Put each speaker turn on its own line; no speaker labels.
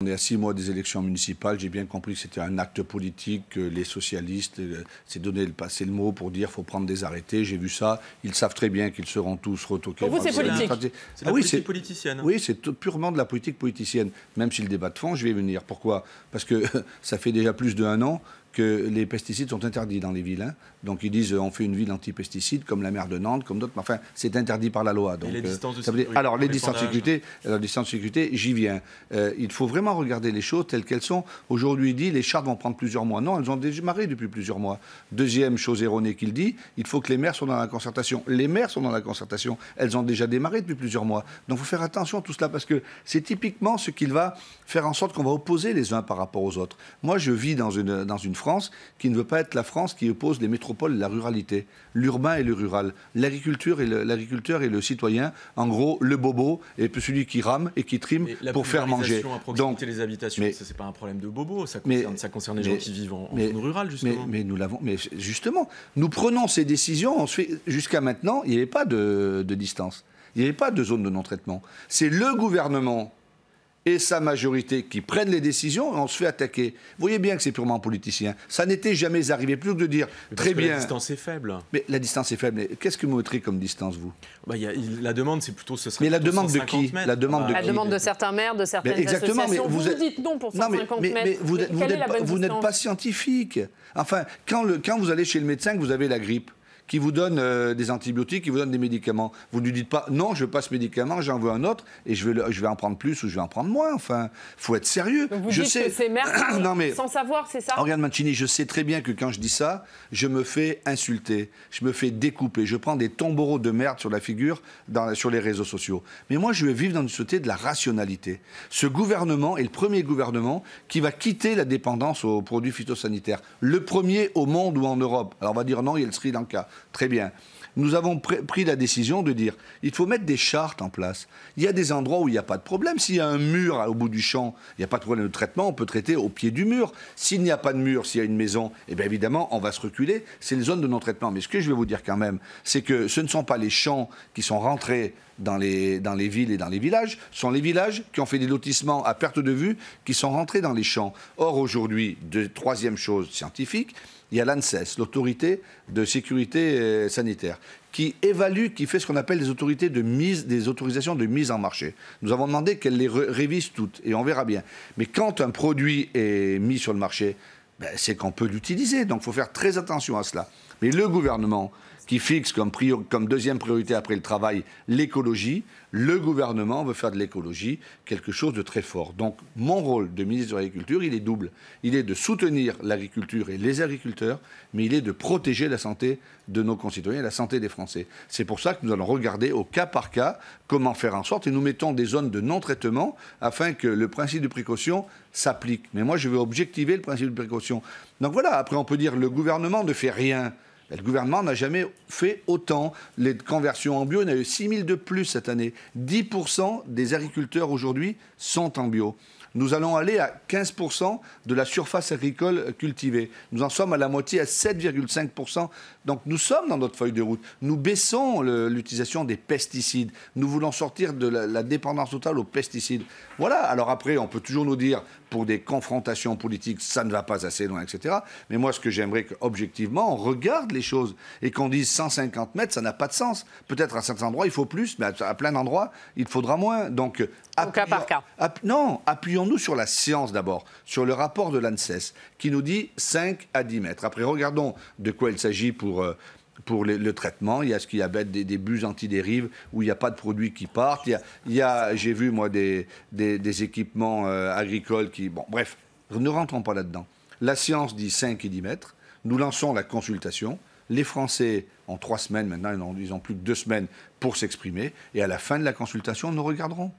On est à 6 mois des élections municipales. J'ai bien compris que c'était un acte politique, que les socialistes s'est donné passer le mot pour dire qu'il faut prendre des arrêtés. J'ai vu ça. Ils savent très bien qu'ils seront tous retoqués.
Pour vous, c'est politique.
C'est la politique politicienne.
Oui, c'est purement de la politique politicienne. Même si le débat de fond, je vais y venir. Pourquoi? Parce que ça fait déjà plus d'1 an que les pesticides sont interdits dans les villes. Hein. Donc ils disent on fait une ville anti-pesticides comme la maire de Nantes, comme d'autres. Mais enfin, c'est interdit par la loi. Donc,
et les distances de sécurité.
Alors les distances de sécurité, j'y viens. Il faut vraiment regarder les choses telles qu'elles sont. Aujourd'hui, il dit les chartes vont prendre plusieurs mois. Non, elles ont démarré depuis plusieurs mois. Deuxième chose erronée qu'il dit, il faut que les maires soient dans la concertation. Les maires sont dans la concertation. Elles ont déjà démarré depuis plusieurs mois. Donc il faut faire attention à tout cela parce que c'est typiquement ce qu'il va faire en sorte qu'on va opposer les uns par rapport aux autres. Moi, je vis dans une France qui ne veut pas être la France qui oppose les métropoles et la ruralité, l'urbain et le rural, l'agriculture et le citoyen, en gros, le bobo et celui qui rame et qui trime pour faire manger.
À proximité des habitations, ça c'est pas un problème de bobo, ça concerne les gens qui vivent en zone rurale, justement.
Mais justement, nous prenons ces décisions, jusqu'à maintenant, il n'y avait pas de distance, il n'y avait pas de zone de non-traitement. C'est le gouvernement et sa majorité qui prennent les décisions et on se fait attaquer. Vous voyez bien que c'est purement politicien. Ça n'était jamais arrivé. Plutôt que de dire, très bien...
La distance est faible.
Mais la distance est faible. Mais qu'est-ce que vous mettrez comme distance, vous?
La demande, c'est plutôt...
Mais la demande de qui? La demande
de certains maires, de certaines associations. Mais vous dites non pour 150 mètres. Mais
vous n'êtes pas scientifique. Enfin, quand vous allez chez le médecin, que vous avez la grippe, qui vous donne des antibiotiques, qui vous donne des médicaments. Vous ne lui dites pas, non, je veux pas ce médicament, j'en veux un autre, et je vais en prendre plus ou je vais en prendre moins. Enfin, il faut être sérieux.
Donc vous dites que c'est maire sans savoir, c'est ça?
Regarde Mancini, je sais très bien que quand je dis ça, je me fais insulter, je me fais découper, je prends des tombereaux de merde sur la figure sur les réseaux sociaux. Mais moi, je veux vivre dans une société de la rationalité. Ce gouvernement est le premier gouvernement qui va quitter la dépendance aux produits phytosanitaires. Le premier au monde ou en Europe. Alors on va dire non, il y a le Sri Lanka. Très bien. Nous avons pris la décision de dire il faut mettre des chartes en place. Il y a des endroits où il n'y a pas de problème. S'il y a un mur au bout du champ, il n'y a pas de problème de traitement, on peut traiter au pied du mur. S'il n'y a pas de mur, s'il y a une maison, eh bien évidemment, on va se reculer. C'est une zone de non-traitement. Mais ce que je vais vous dire quand même, c'est que ce ne sont pas les champs qui sont rentrés dans les villes et dans les villages, ce sont les villages qui ont fait des lotissements à perte de vue, qui sont rentrés dans les champs. Or, aujourd'hui, troisième chose scientifique, il y a l'ANSES, l'autorité de sécurité sanitaire, qui évalue, qui fait ce qu'on appelle des autorisations de mise en marché. Nous avons demandé qu'elle les révise toutes, et on verra bien. Mais quand un produit est mis sur le marché, c'est qu'on peut l'utiliser. Donc il faut faire très attention à cela. Mais le gouvernement qui fixe comme deuxième priorité après le travail l'écologie, le gouvernement veut faire de l'écologie quelque chose de très fort. Donc mon rôle de ministre de l'Agriculture, il est double. Il est de soutenir l'agriculture et les agriculteurs, mais il est de protéger la santé de nos concitoyens et la santé des Français. C'est pour ça que nous allons regarder au cas par cas comment faire en sorte, et nous mettons des zones de non-traitement afin que le principe de précaution s'applique. Mais moi, je veux objectiver le principe de précaution. Donc voilà, après on peut dire le gouvernement ne fait rien. Le gouvernement n'a jamais fait autant. Les conversions en bio, il y en a eu 6 000 de plus cette année. 10% des agriculteurs aujourd'hui sont en bio. Nous allons aller à 15% de la surface agricole cultivée. Nous en sommes à la moitié, à 7,5%. Donc nous sommes dans notre feuille de route. Nous baissons l'utilisation des pesticides. Nous voulons sortir de la dépendance totale aux pesticides. Voilà. Alors après, on peut toujours nous dire, pour des confrontations politiques, ça ne va pas assez loin, etc. Mais moi, ce que j'aimerais qu'objectivement, on regarde les choses et qu'on dise 150 mètres, ça n'a pas de sens. Peut-être à certains endroits, il faut plus, mais à plein d'endroits, il faudra moins. Donc,
au cas par cas.
Non, appuyons-nous sur la science d'abord, sur le rapport de l'ANSES, qui nous dit 5 à 10 mètres. Après, regardons de quoi il s'agit pour le traitement. Il y a ce qu'il y a des bus antidérives où il n'y a pas de produits qui partent. J'ai vu, moi, des équipements agricoles qui... Bon, bref, ne rentrons pas là-dedans. La science dit 5 et 10 mètres. Nous lançons la consultation. Les Français ont 3 semaines maintenant, ils ont plus que 2 semaines pour s'exprimer. Et à la fin de la consultation, nous regarderons.